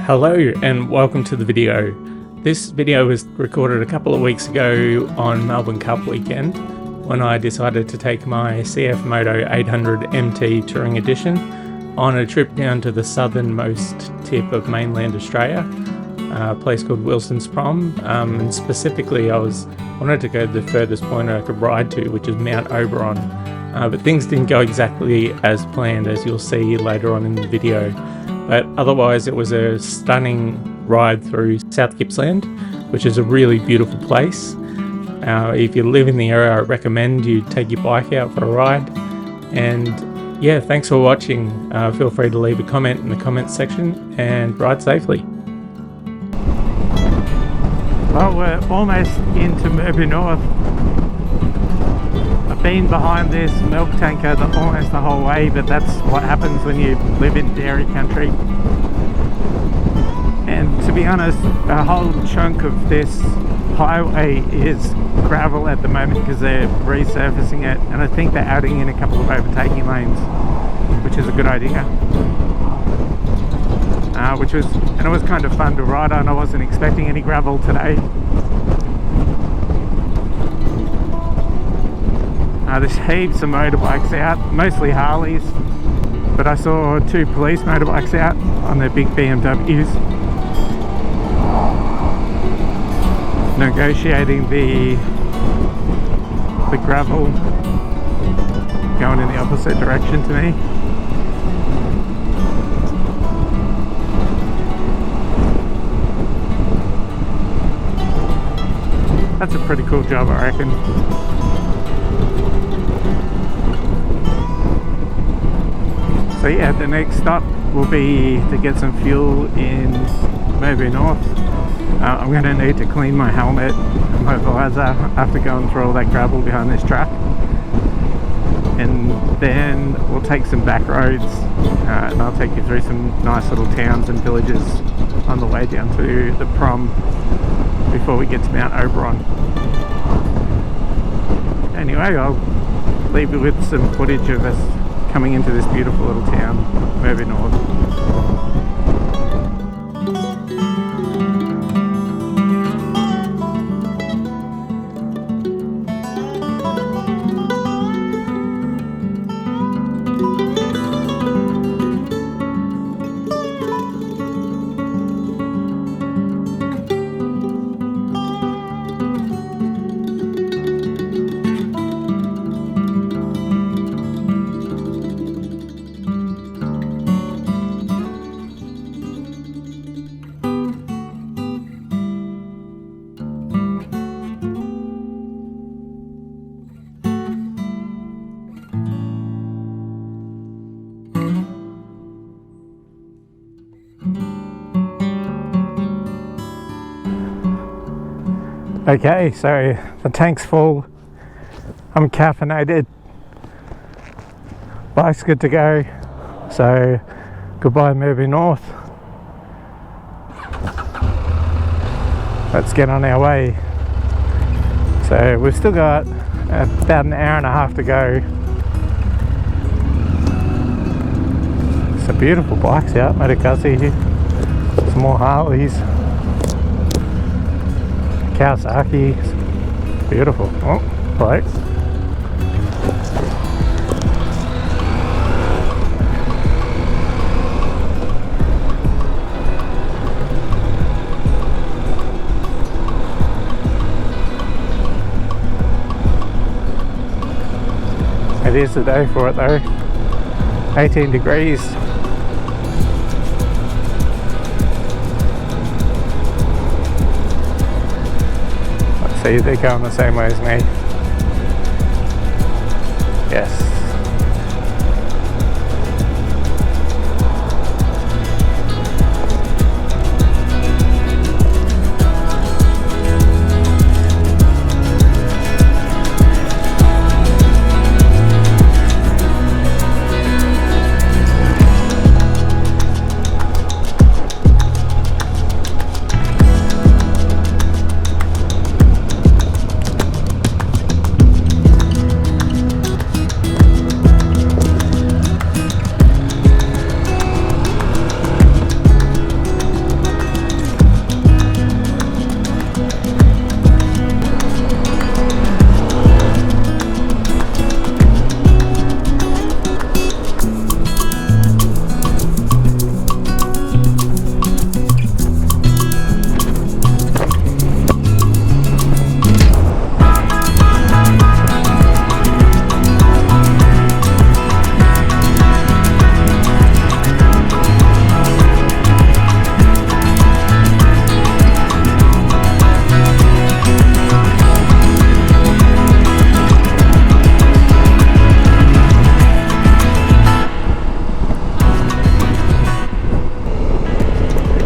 Hello and welcome to the video. This video was recorded a couple of weeks ago on Melbourne Cup weekend when I decided to take my CFMOTO 800 MT Touring Edition on a trip down to the southernmost tip of mainland Australia, a place called Wilsons Prom, and specifically I wanted to go to the furthest point I could ride to, which is Mount Oberon, but things didn't go exactly as planned, as you'll see later on in the video. But otherwise it was a stunning ride through South Gippsland, which is a really beautiful place. If you live in the area, I recommend you take your bike out for a ride. And yeah, thanks for watching. Feel free to leave a comment in the comments section and ride safely. Well, we're almost into Melbourne North. I've been behind this milk tanker almost the whole way, but that's what happens when you live in dairy country. And to be honest, a whole chunk of this highway is gravel at the moment because they're resurfacing it, and I think they're adding in a couple of overtaking lanes, which is a good idea. It was kind of fun to ride on. I wasn't expecting any gravel today. There's heaps of motorbikes out, mostly Harleys, but I saw two police motorbikes out on their big BMWs, negotiating the gravel going in the opposite direction to me. That's a pretty cool job, I reckon. So yeah, the next stop will be to get some fuel in Melbourne North. I'm going to need to clean my helmet and my visor after going through all that gravel behind this track. And then we'll take some back roads and I'll take you through some nice little towns and villages on the way down to the prom before we get to Mount Oberon. Anyway, I'll leave you with some footage of us coming into this beautiful little town, Melbourne North. Okay, so the tank's full, I'm caffeinated, bike's good to go, so goodbye Melbourne North. Let's get on our way. So we've still got about an hour and a half to go. Some beautiful bikes out, Motokazi, some more Harleys. Kawasaki, beautiful. Oh, right. It is the day for it though. 18 degrees. See, they're going the same way as me. Yes.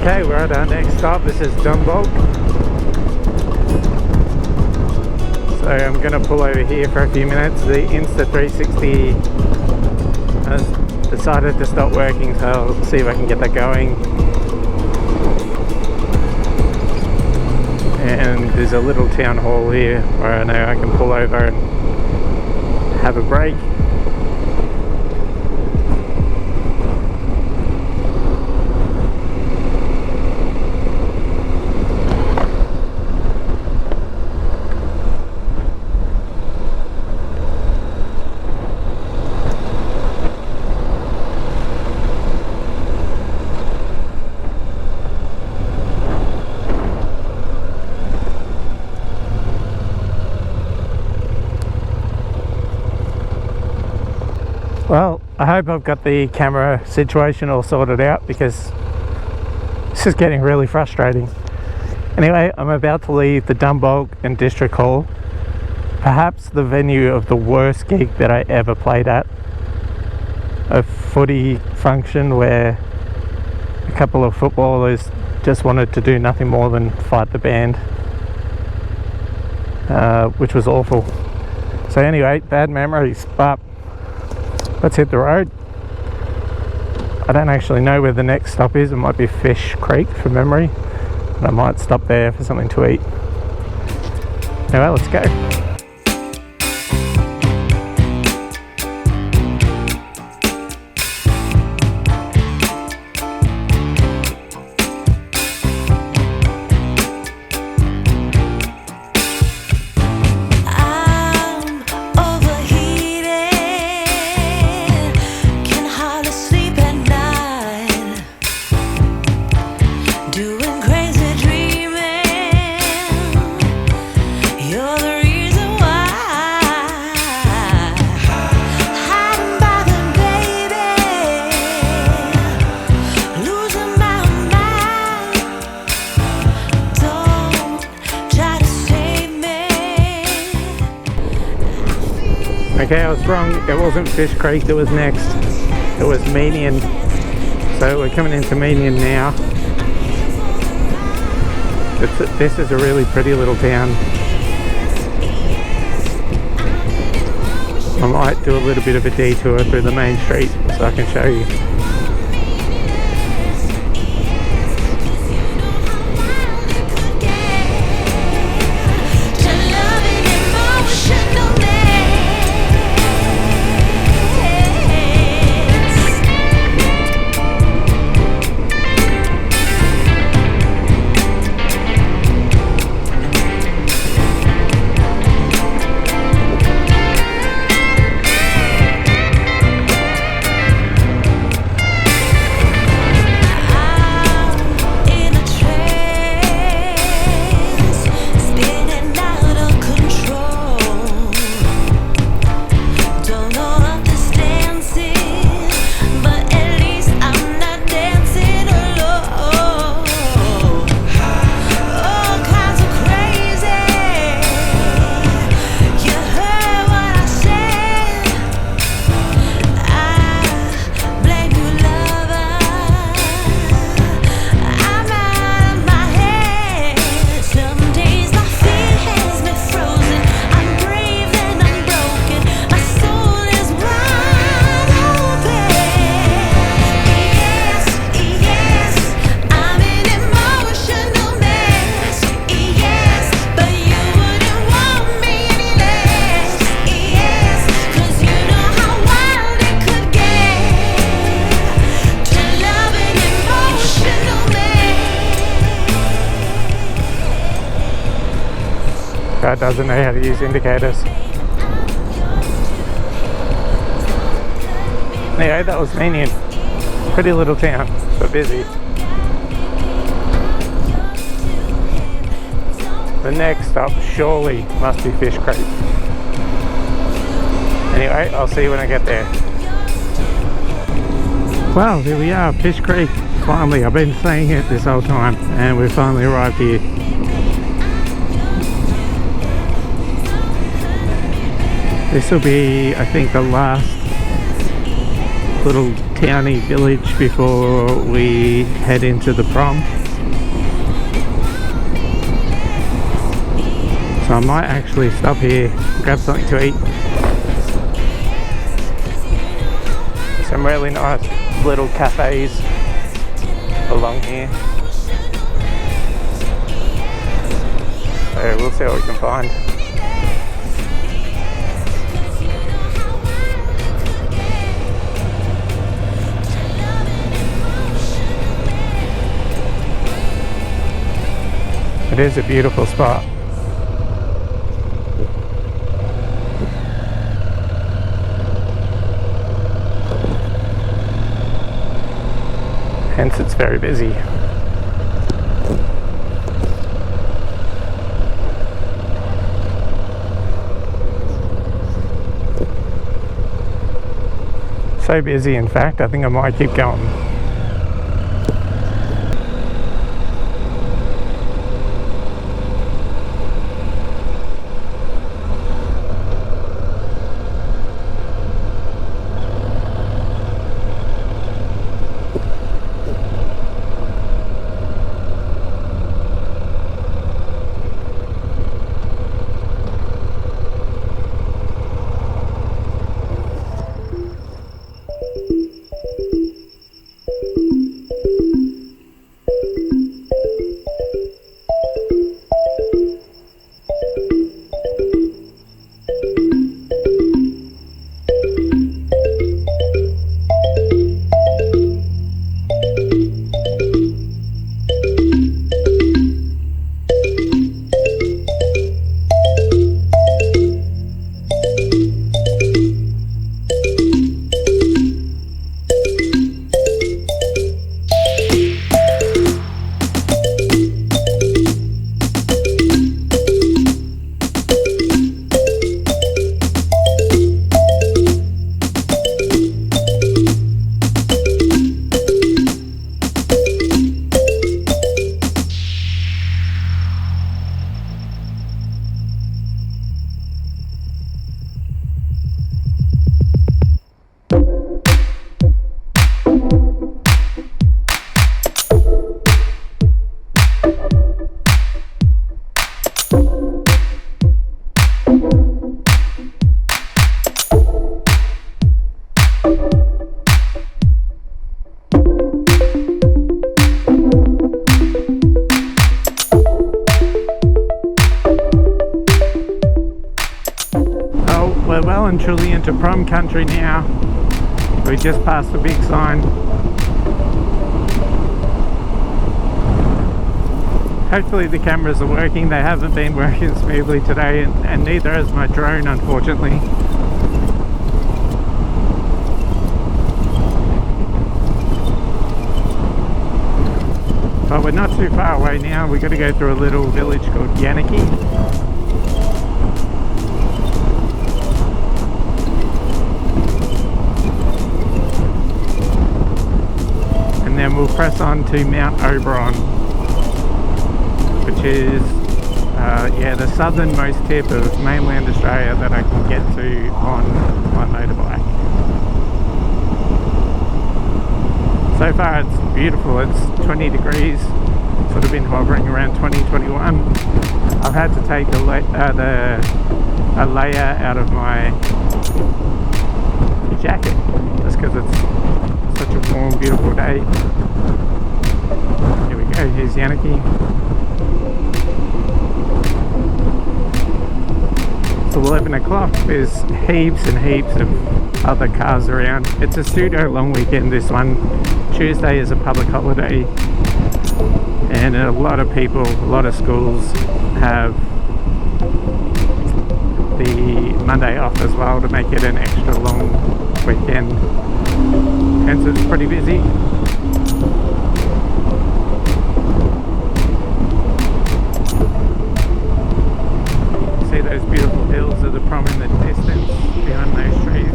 Okay, we're at our next stop. This is Dumboldt. So I'm going to pull over here for a few minutes. The Insta360 has decided to stop working, so I'll see if I can get that going. And there's a little town hall here where I know I can pull over and have a break. Well, I hope I've got the camera situation all sorted out, because this is getting really frustrating. Anyway, I'm about to leave the Dumboldt and District Hall, perhaps the venue of the worst gig that I ever played at. A footy function where a couple of footballers just wanted to do nothing more than fight the band, which was awful. So anyway, bad memories, but let's hit the road. I don't actually know where the next stop is. It might be Fish Creek from memory, and I might stop there for something to eat. Anyway, let's go. Okay, I was wrong. It wasn't Fish Creek that was next. It was Median. So we're coming into Median now. This is a really pretty little town. I might do a little bit of a detour through the main street so I can show you. That doesn't know how to use indicators. Anyway, that was Median. Pretty little town, but busy. The next stop surely must be Fish Creek. Anyway, I'll see you when I get there. Well, here we are, Fish Creek. Finally, I've been saying it this whole time, and we've finally arrived here. This will be, I think, the last little towny village before we head into the prom. So I might actually stop here, grab something to eat. Some really nice little cafes along here. So we'll see what we can find. It is a beautiful spot. Hence it's very busy. So busy, in fact, I think I might keep going. We're well and truly into prom country now. We just passed the big sign. Hopefully the cameras are working. They haven't been working smoothly today, and neither has my drone, unfortunately. But we're not too far away now. We've got to go through a little village called Yanaki. And then we'll press on to Mount Oberon, which is the southernmost tip of mainland Australia that I can get to on my motorbike. So far it's beautiful. It's 20 degrees, sort of been hovering around 20-21. I've had to take a layer out of my jacket just because it's such a warm, beautiful day. Here we go, here's Yanaki. It's 11 o'clock, there's heaps and heaps of other cars around. It's a pseudo long weekend, this one. Tuesday is a public holiday, and a lot of people, a lot of schools have the Monday off as well to make it an extra long weekend. Hence it's pretty busy. See those beautiful hills of the prom in the distance behind those trees.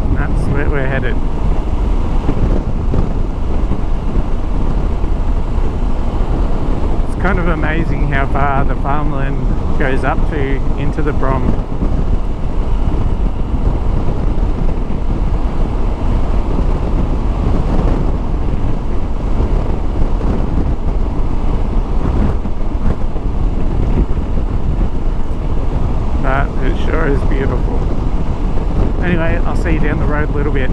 And that's where we're headed. the farmland goes up to into the Prom. But it sure is beautiful. Anyway, I'll see you down the road a little bit.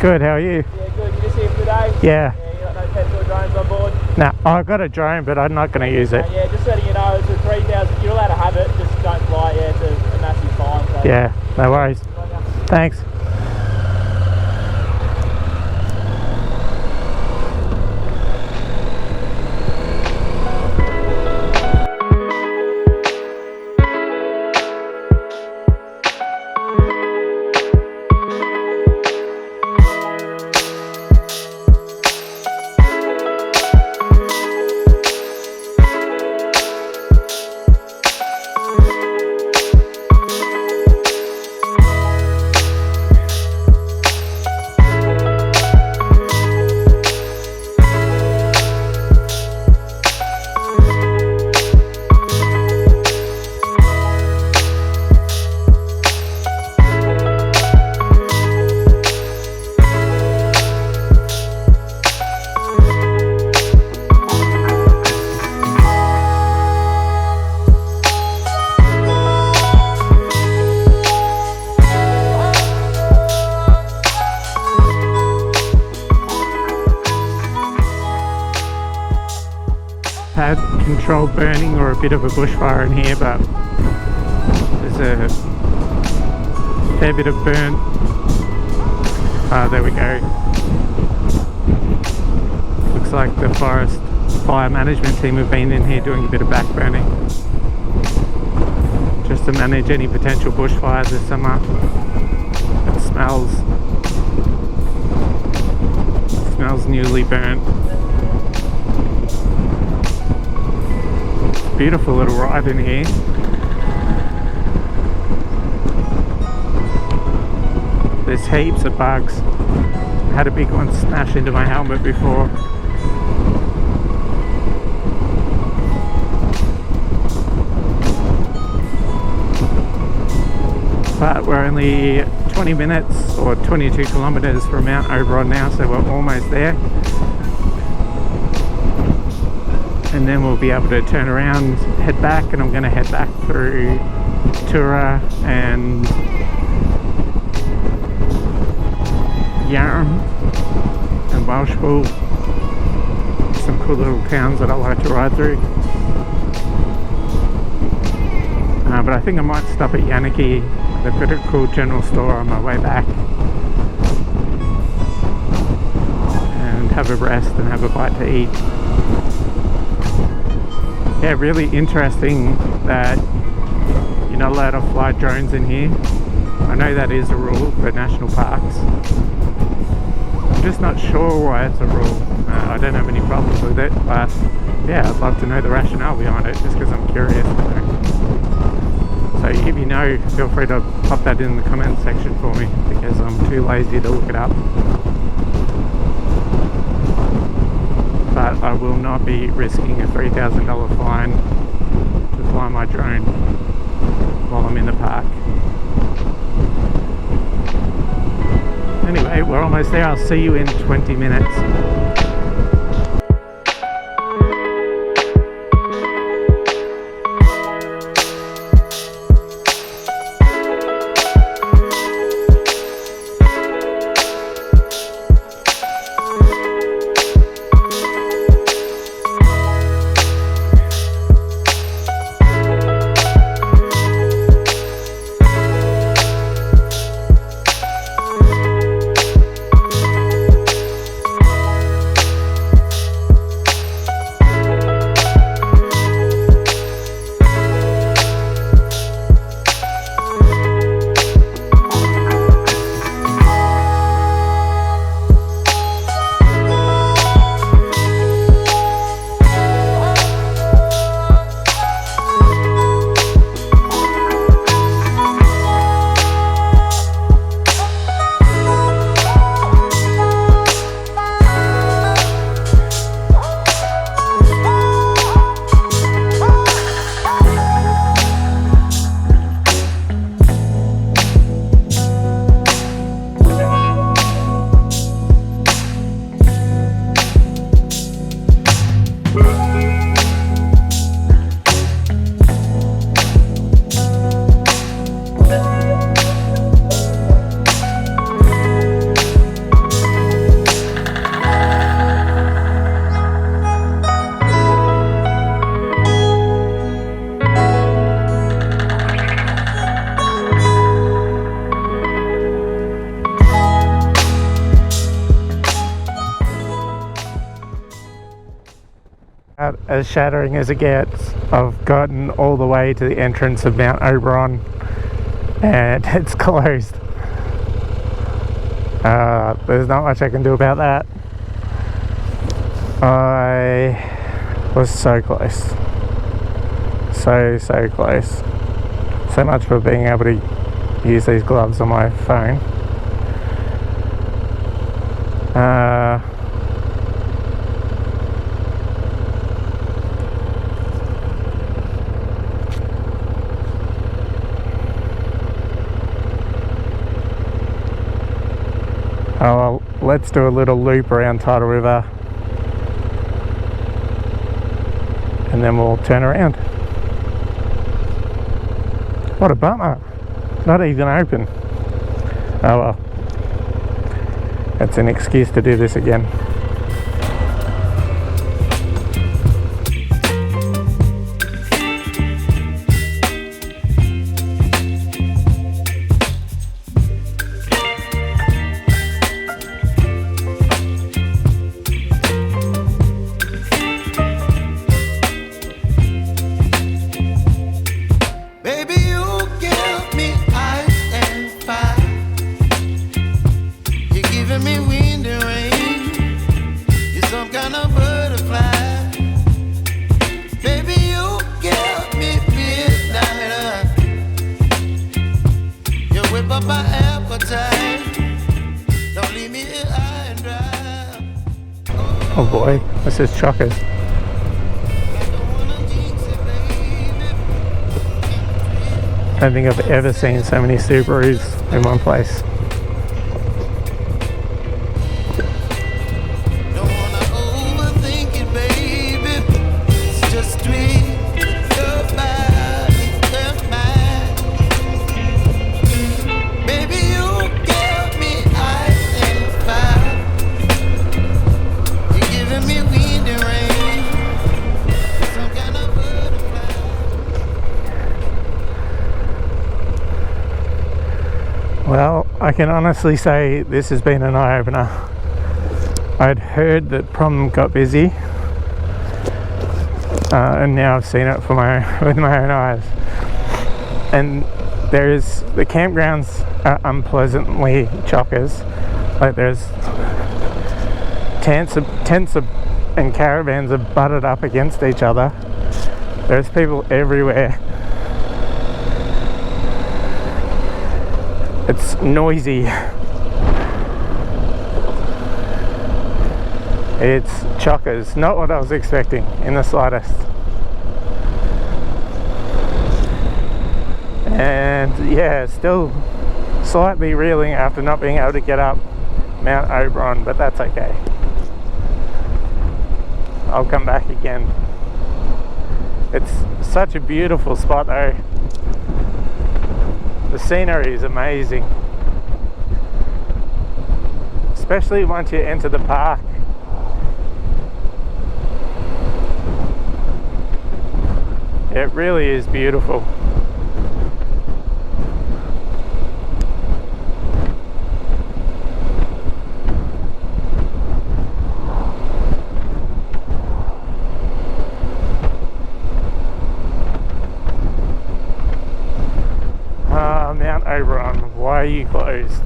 Good, how are you? Yeah, good. You just here for the day? Yeah. Yeah, you got no pets or drones on board? No, I've got a drone, but I'm not going to use it. Yeah, just letting you know, it's a 3,000. You're allowed to have it, just don't fly. Yeah, it's a massive fine. So Yeah, no worries. Thanks. Had controlled burning or a bit of a bushfire in here, but there's a fair bit of burnt. There we go. Looks like the forest fire management team have been in here doing a bit of back burning just to manage any potential bushfires this summer. It smells newly burnt. Beautiful little ride in here. There's heaps of bugs. Had a big one smash into my helmet before. But we're only 20 minutes or 22 kilometers from Mount Oberon now, so we're almost there. And then we'll be able to turn around, head back, and I'm going to head back through Tura and Yarram and Welshpool. Some cool little towns that I like to ride through. But I think I might stop at Yanaki. They've got a cool general store on my way back. And have a rest and have a bite to eat. Yeah, really interesting that you're not allowed to fly drones in here. I know that is a rule for national parks. I'm just not sure why it's a rule. I don't have any problems with it, but yeah, I'd love to know the rationale behind it, just because I'm curious. So if you know, feel free to pop that in the comment section for me, because I'm too lazy to look it up. But I will not be risking a $3,000 fine to fly my drone while I'm in the park. Anyway, we're almost there. I'll see you in 20 minutes. as shattering as it gets. I've gotten all the way to the entrance of Mount Oberon and it's closed. There's not much I can do about that. I was so close. So close. So much for being able to use these gloves on my phone. Oh well, let's do a little loop around Tidal River and then we'll turn around. What a bummer, not even open. Oh well, that's an excuse to do this again. Oh boy, this is chockers. I don't think I've ever seen so many Subarus in one place. Well, I can honestly say this has been an eye-opener. I'd heard that prom got busy, and now I've seen it with my own eyes. And the campgrounds are unpleasantly chockers. Like there's tents and caravans are butted up against each other. There's people everywhere. It's noisy. It's chockers. Not what I was expecting in the slightest. And yeah, still slightly reeling after not being able to get up Mount Oberon, but that's okay. I'll come back again. It's such a beautiful spot though. The scenery is amazing, especially once you enter the park. It really is beautiful. Mount Oberon, why are you closed?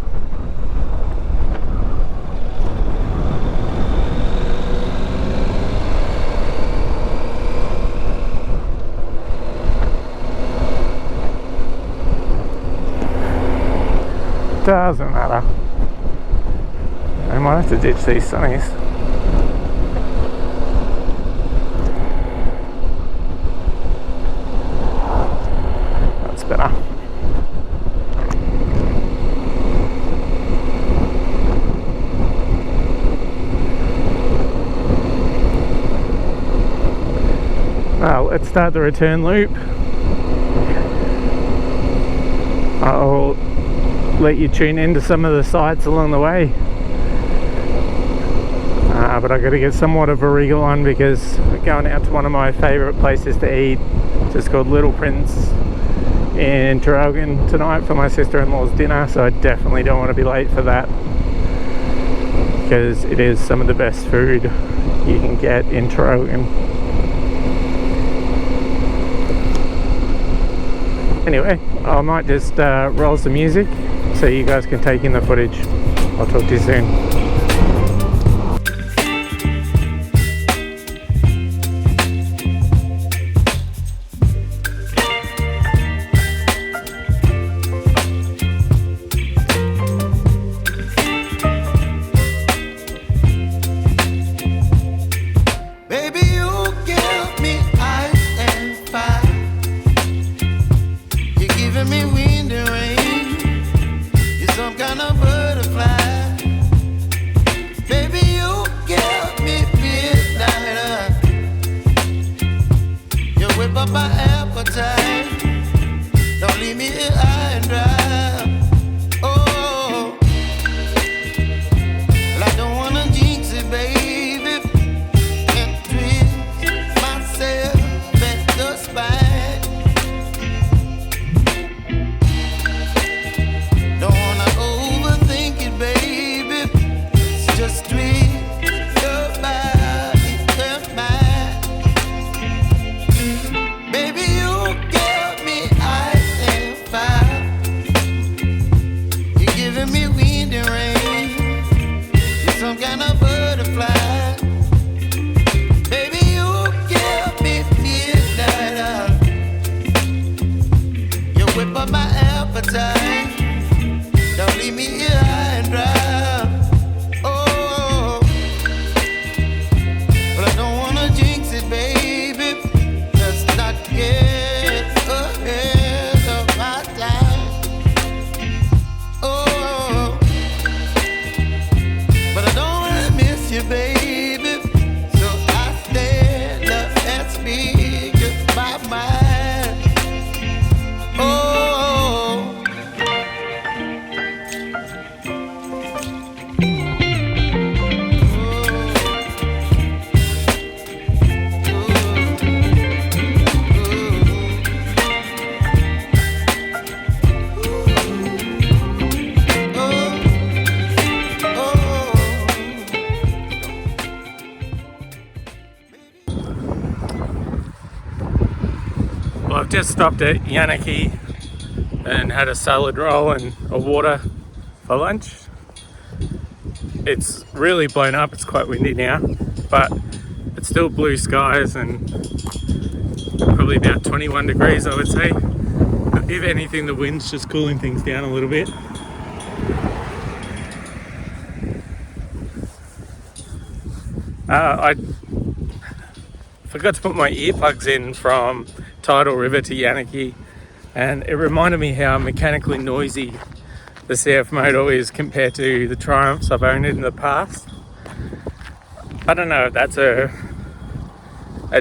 Doesn't matter. I might have to ditch these sunnies. That's better. Well, let's start the return loop. I'll let you tune into some of the sights along the way. But I got to get somewhat of a regal on because we're going out to one of my favourite places to eat. It's just called Little Prince in Traralgon tonight for my sister-in-law's dinner, so I definitely don't want to be late for that because it is some of the best food you can get in Traralgon. Anyway, I might just roll some music so you guys can take in the footage. I'll talk to you soon. I've just stopped at Yanaki and had a salad roll and a water for lunch. It's really blown up, it's quite windy now, but it's still blue skies and probably about 21 degrees I would say. If anything, the wind's just cooling things down a little bit. I forgot to put my earplugs in from Tidal River to Yanaki, and it reminded me how mechanically noisy the CFMOTO is compared to the Triumphs I've owned in the past. I don't know if that's a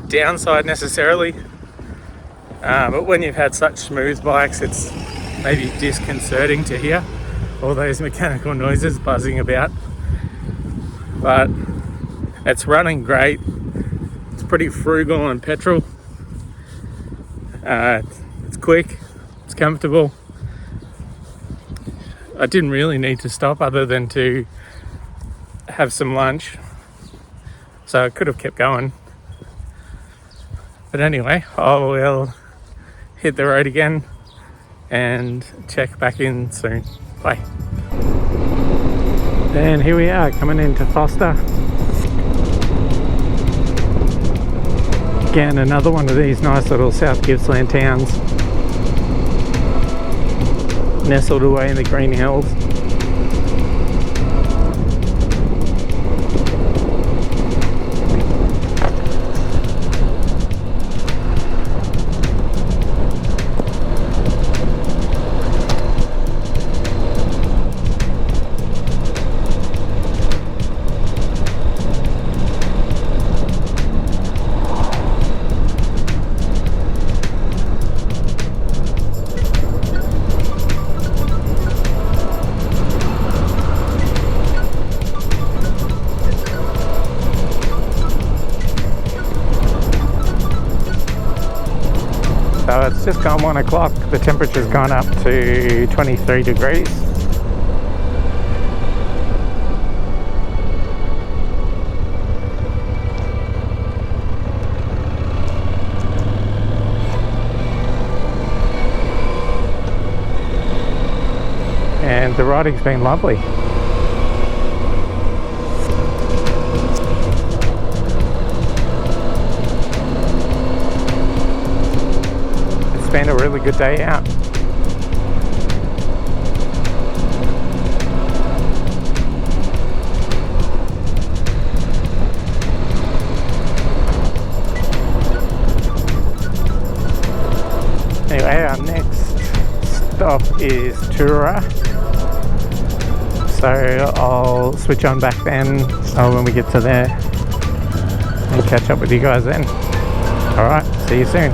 downside necessarily, but when you've had such smooth bikes, it's maybe disconcerting to hear all those mechanical noises buzzing about. But it's running great. It's pretty frugal on petrol. It's quick, it's comfortable. I didn't really need to stop other than to have some lunch, so I could have kept going. But anyway, I will hit the road again and check back in soon. Bye. And here we are coming into Foster. Again, another one of these nice little South Gippsland towns, nestled away in the green hills. So it's just gone 1 o'clock, the temperature's gone up to 23 degrees. and the riding's been lovely. It's been a really good day out. Anyway, our next stop is Tura, so I'll switch on back then when we get to there and catch up with you guys then. Alright, see you soon.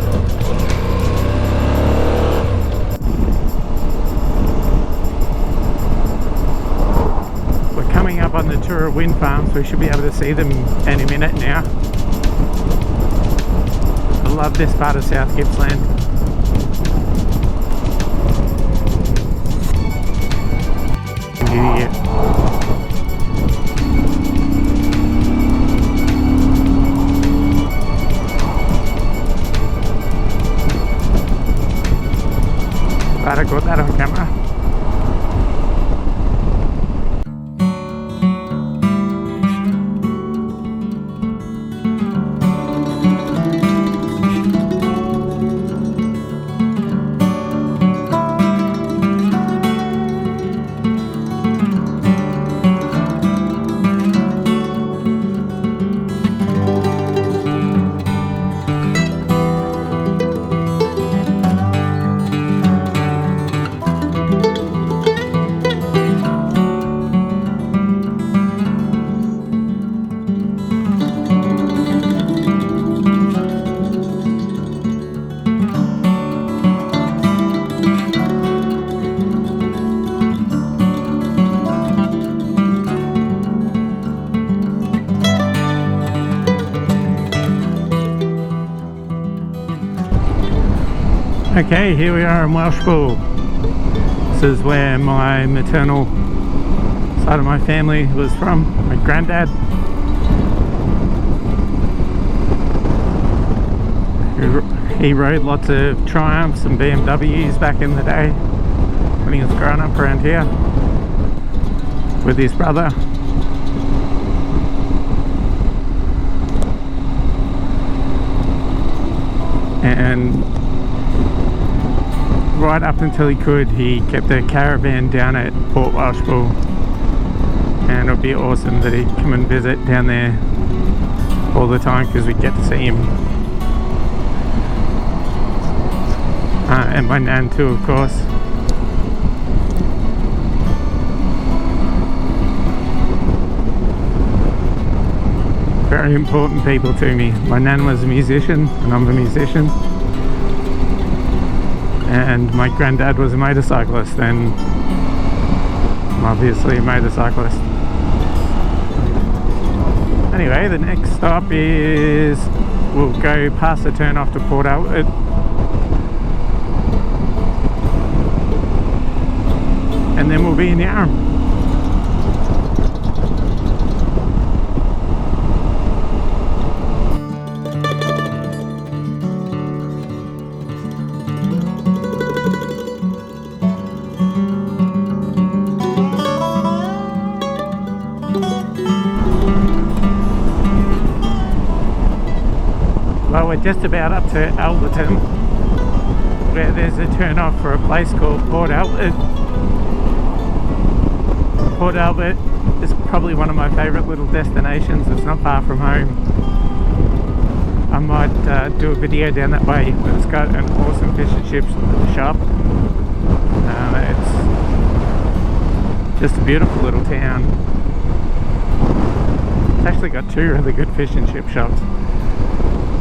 We're coming up on the Tura wind farm, so we should be able to see them any minute now. I love this part of South Gippsland. Yeah. Glad I got that on camera. Okay, here we are in Welshpool. This is where my maternal side of my family was from, my granddad. He rode lots of Triumphs and BMWs back in the day when he was growing up around here with his brother. And right up until he could, he kept a caravan down at Port Welshpool, and it would be awesome that he'd come and visit down there all the time because we'd get to see him. And my nan too, of course. Very important people to me. My nan was a musician and I'm a musician. And my granddad was a motorcyclist, and I'm obviously a motorcyclist. Anyway, the next stop is, we'll go past the turn off to Port Albert, and then we'll be in Yarram. Well, we're just about up to Alberton, where there's a turn off for a place called Port Albert. Port Albert is probably one of my favourite little destinations. It's not far from home. I might do a video down that way. It's got an awesome fish and chips shop. It's just a beautiful little town. It's actually got two really good fish and chip shops,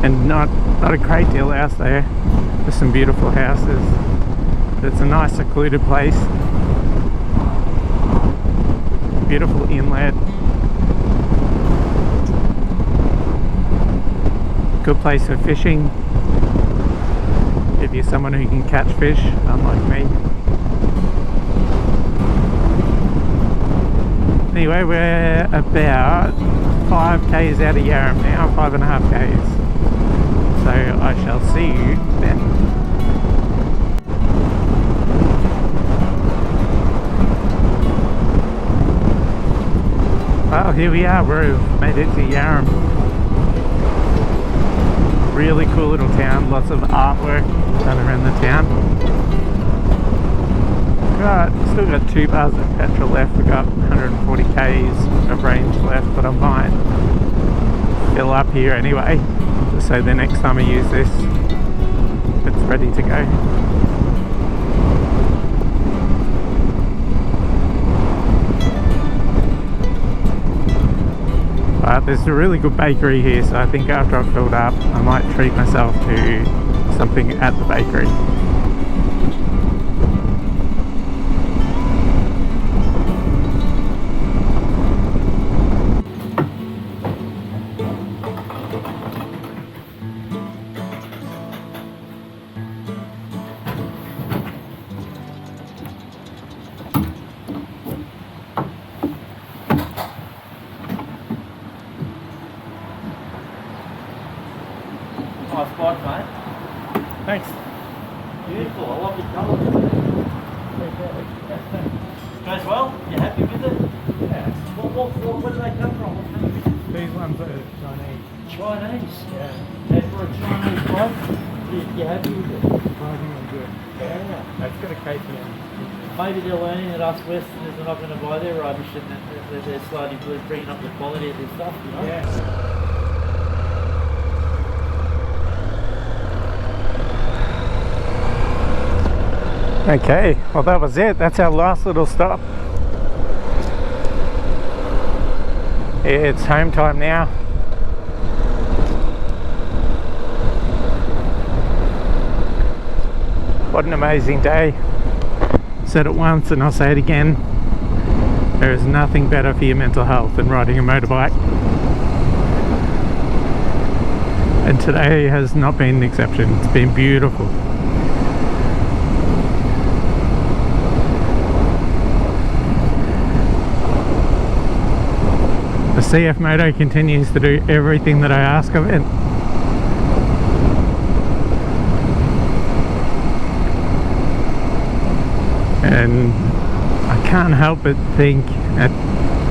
and not a great deal else there. There's some beautiful houses. It's a nice secluded place. Beautiful inlet. Good place for fishing if you're someone who can catch fish, unlike me. Anyway, we're about 5k's out of Yarram now, 5.5k's. So I shall see you then. here we are, we've made it to Yarram. Really cool little town, lots of artwork done around the town. Still got 2 bars of petrol left. We've got 140 k's of range left, but I might fill up here anyway, just so the next time I use this, it's ready to go. There's a really good bakery here, so I think after I've filled up I might treat myself to something at the bakery. Nice bike, mate. Thanks. Beautiful. I love your colour. Goes well? You happy with it? Yeah. Where do they come from? What country? These ones are Chinese. Chinese. Yeah. And for a Chinese bike, you happy with it? Surprisingly good. Yeah. It's got a KTM. Maybe they're learning that us Westerners are not going to buy their rubbish and that they're slowly bringing up the quality of their stuff, you know? Yeah. Okay, well that was it. That's our last little stop. It's home time now. What an amazing day. Said it once and I'll say it again. There is nothing better for your mental health than riding a motorbike. And today has not been an exception. It's been beautiful. The CFMOTO continues to do everything that I ask of it. And I can't help but think at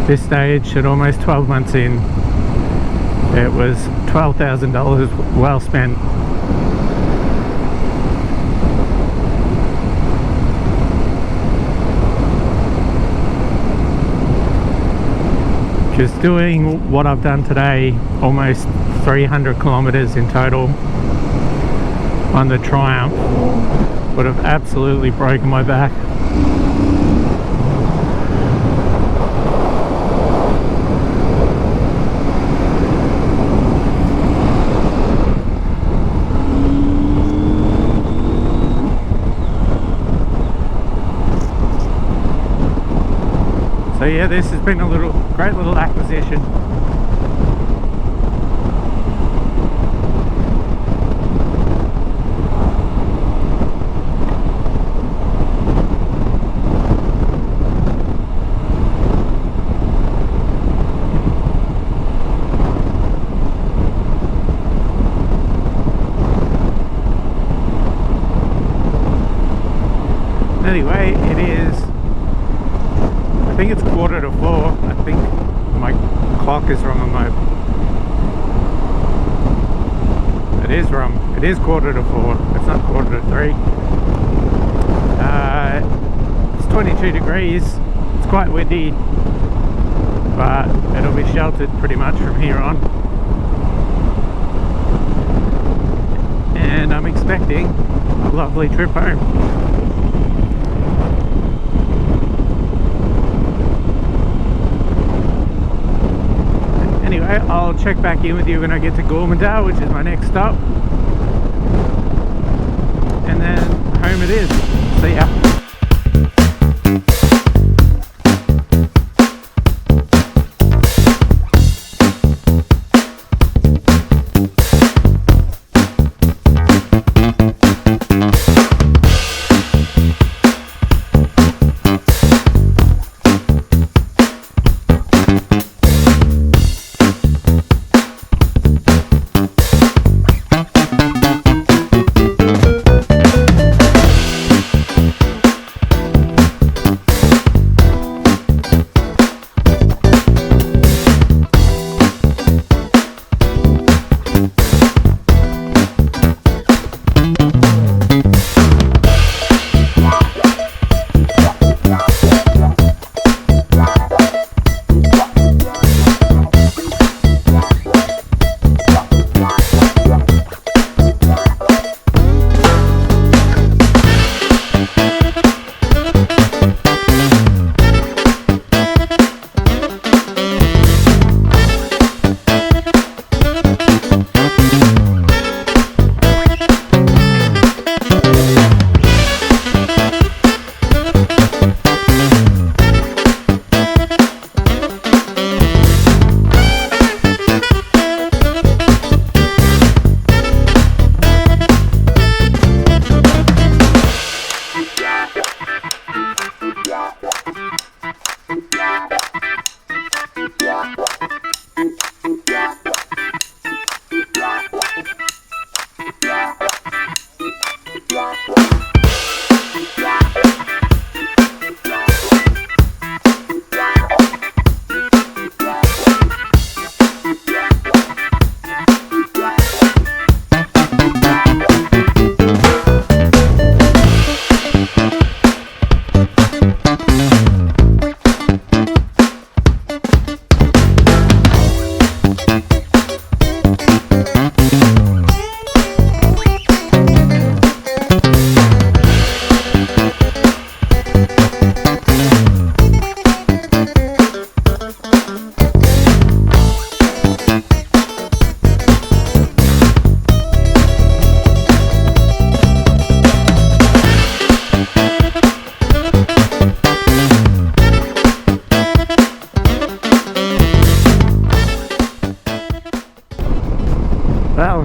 this stage, at almost 12 months in, it was $12,000 well spent. Just doing what I've done today, almost 300 kilometers in total on the Triumph, would have absolutely broken my back. So yeah, this has been a great little acquisition. Anyway, it is, I think it's 4:45. I think my clock is wrong on my... It is wrong. It is 4:45. It's not 3:45. It's 22 degrees. It's quite windy, but it'll be sheltered pretty much from here on. And I'm expecting a lovely trip home. Anyway, I'll check back in with you when I get to Gormandale, which is my next stop. And then home it is. See ya.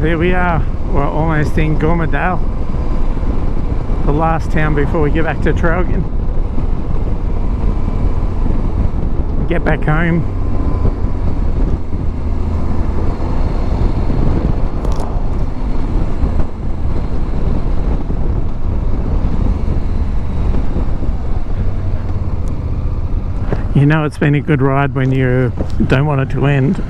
here we are. We're almost in Gormadale, the last town before we get back to Traralgon. Get back home. You know it's been a good ride when you don't want it to end.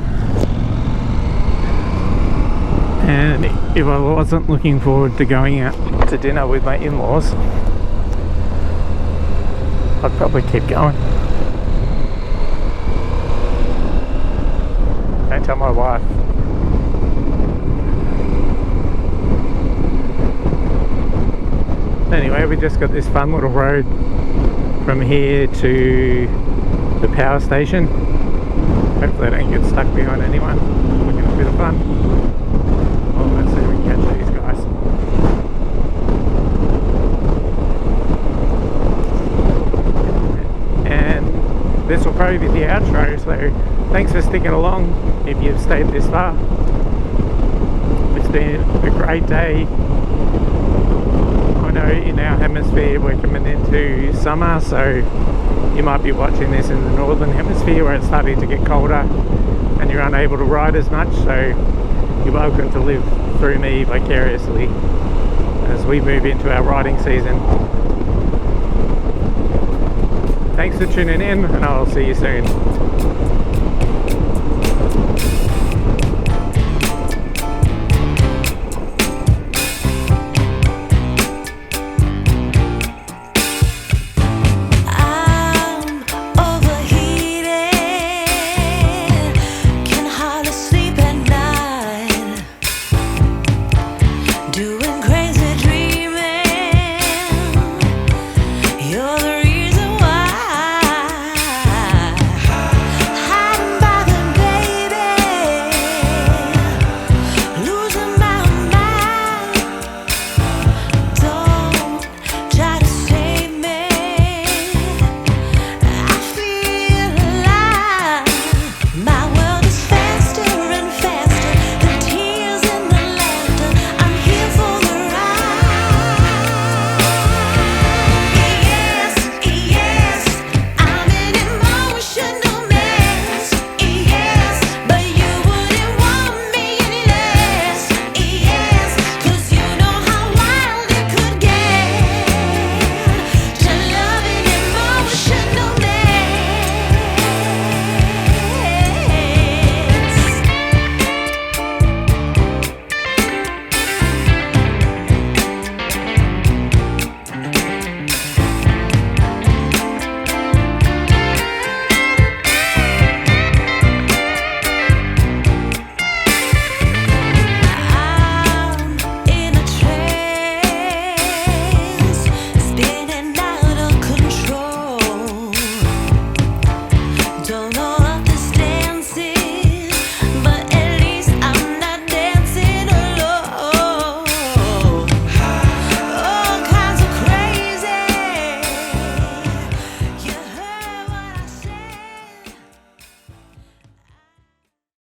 And if I wasn't looking forward to going out to dinner with my in-laws, I'd probably keep going. Don't tell my wife. Anyway, we just got this fun little road from here to the power station. Hopefully I don't get stuck behind anyone. Looking at a bit of fun. Oh, let's see if we can catch these guys. And this will probably be the outro, so thanks for sticking along if you've stayed this far. It's been a great day. I know in our hemisphere we're coming into summer, so you might be watching this in the northern hemisphere where it's starting to get colder and you're unable to ride as much, so you're welcome to live through me vicariously as we move into our riding season. Thanks for tuning in, and I'll see you soon.